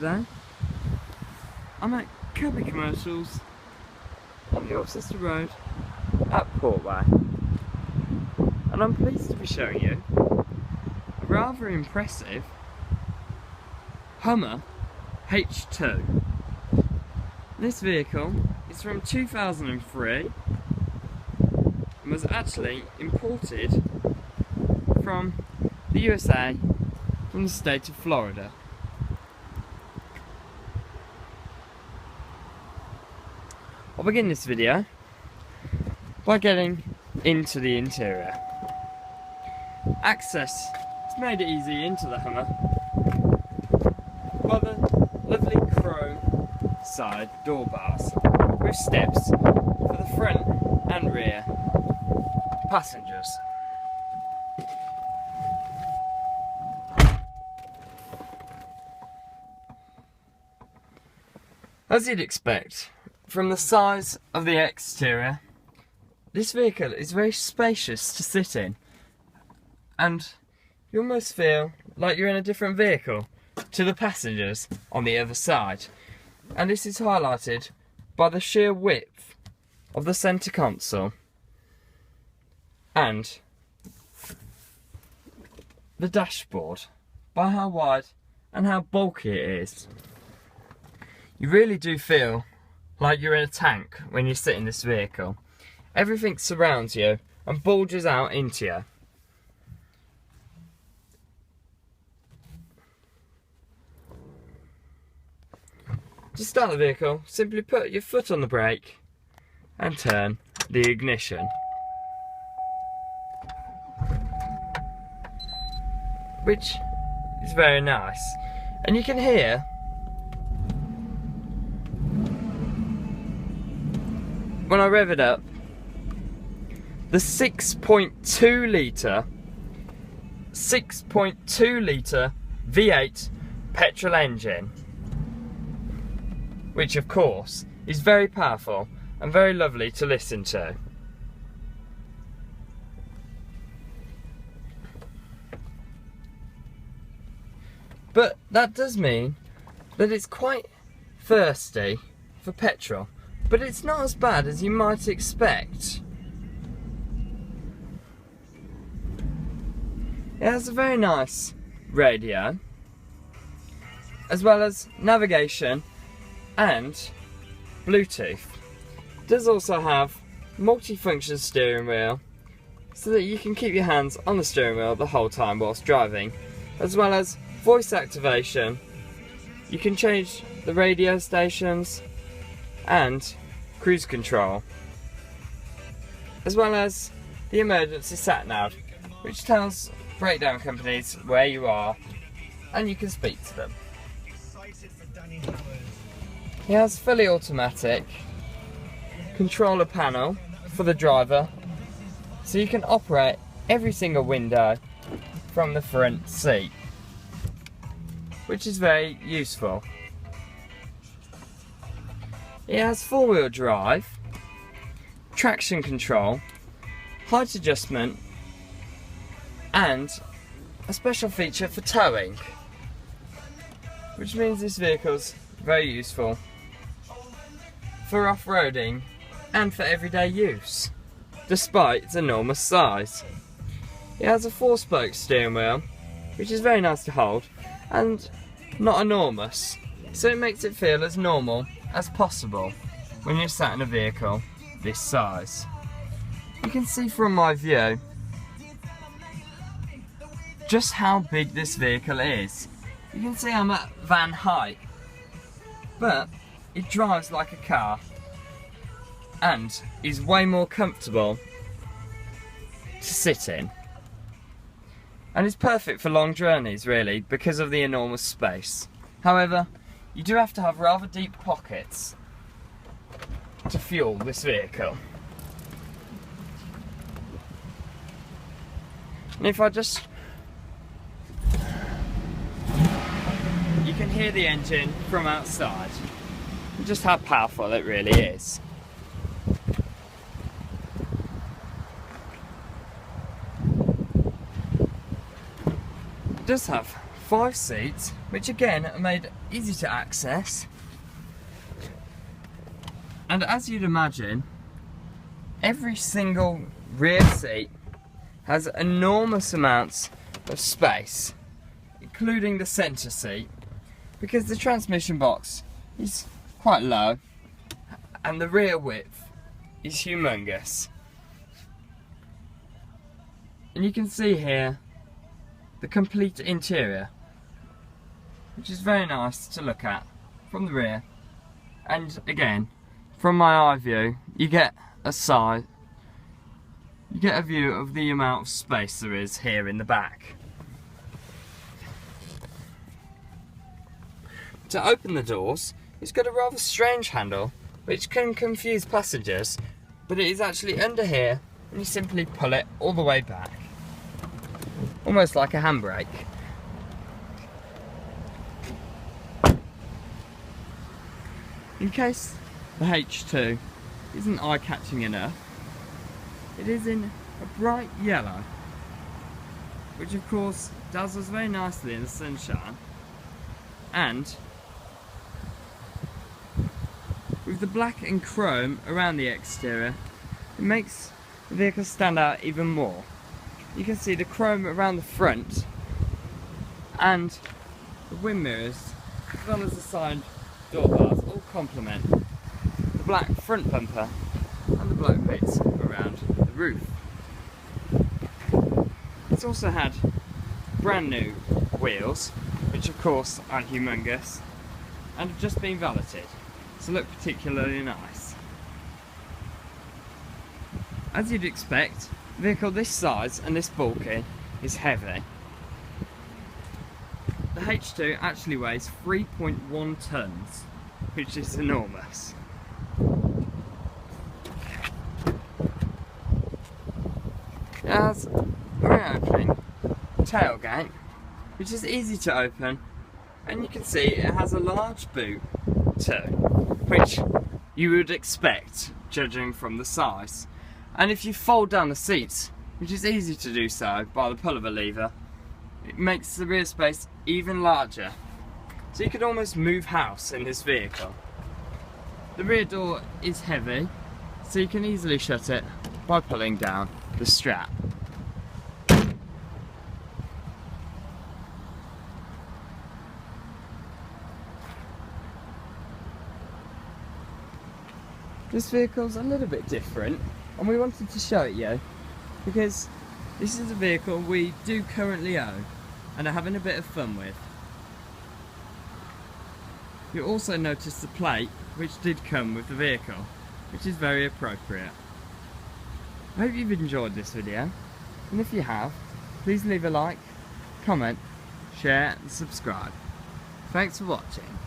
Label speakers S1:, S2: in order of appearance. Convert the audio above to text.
S1: today. I'm at Kirby Commercials on the Alcester Road at Portway, and I'm pleased to be showing you a rather impressive Hummer H2. This vehicle is from 2003 and was actually imported from the USA, from the state of Florida. I'll begin this video by getting into the interior. Access is made easy into the Hummer by the lovely chrome side door bars with steps for the front and rear passengers. As you'd expect, from the size of the exterior, this vehicle is very spacious to sit in, and you almost feel like you're in a different vehicle to the passengers on the other side. And this is highlighted by the sheer width of the centre console and the dashboard, by how wide and how bulky it is. You really do feel like you're in a tank when you sit in this vehicle. Everything surrounds you and bulges out into you. To start the vehicle, simply put your foot on the brake and turn the ignition. Which is very nice. And you can hear when I rev it up, the 6.2 litre V8 petrol engine, which of course is very powerful and very lovely to listen to. But that does mean that it's quite thirsty for petrol. But it's not as bad as you might expect. It has a very nice radio, as well as navigation and Bluetooth. It does also have multi-function steering wheel, so that you can keep your hands on the steering wheel the whole time whilst driving, as well as voice activation. You can change the radio stations and cruise control, as well as the emergency sat-nav, which tells breakdown companies where you are and you can speak to them. He has fully automatic controller panel for the driver, so you can operate every single window from the front seat, which is very useful. It has four-wheel drive, traction control, height adjustment, and a special feature for towing, which means this vehicle's very useful for off-roading and for everyday use, despite its enormous size. It has a 4-spoke steering wheel, which is very nice to hold and not enormous, so it makes it feel as normal as possible when you're sat in a vehicle this size. You can see from my view just how big this vehicle is. You can see I'm at van height, but it drives like a car and is way more comfortable to sit in, and it's perfect for long journeys really because of the enormous space. However, you do have to have rather deep pockets to fuel this vehicle. And if I just... you can hear the engine from outside, and just how powerful it really is. It does have 5 seats, which again are made easy to access. And as you'd imagine, every single rear seat has enormous amounts of space, including the centre seat, because the transmission box is quite low and the rear width is humongous. And you can see here the complete interior, which is very nice to look at from the rear. And again, from my eye view, you get a view of the amount of space there is here in the back. To open the doors, it's got a rather strange handle which can confuse passengers, but it is actually under here and you simply pull it all the way back, almost like a handbrake. In case the H2 isn't eye-catching enough, it is in a bright yellow, which of course dazzles very nicely in the sunshine, and with the black and chrome around the exterior, it makes the vehicle stand out even more. You can see the chrome around the front and the wind mirrors, as well as the side door bars, all complement the black front bumper and the black bits around the roof. It's also had brand new wheels, which of course are humongous and have just been valeted, so look particularly nice. As you'd expect, a vehicle this size and this bulky is heavy. The H2 actually weighs 3.1 tons, which is enormous. It has a very opening tailgate, which is easy to open, and you can see it has a large boot too, which you would expect judging from the size. And if you fold down the seats, which is easy to do so by the pull of a lever, it makes the rear space even larger, so you could almost move house in this vehicle. The rear door is heavy, so you can easily shut it by pulling down the strap. This vehicle's a little bit different, and we wanted to show it you because this is a vehicle we do currently own and are having a bit of fun with. You'll also notice the plate which did come with the vehicle, which is very appropriate. I hope you've enjoyed this video, and if you have, please leave a like, comment, share and subscribe. Thanks for watching.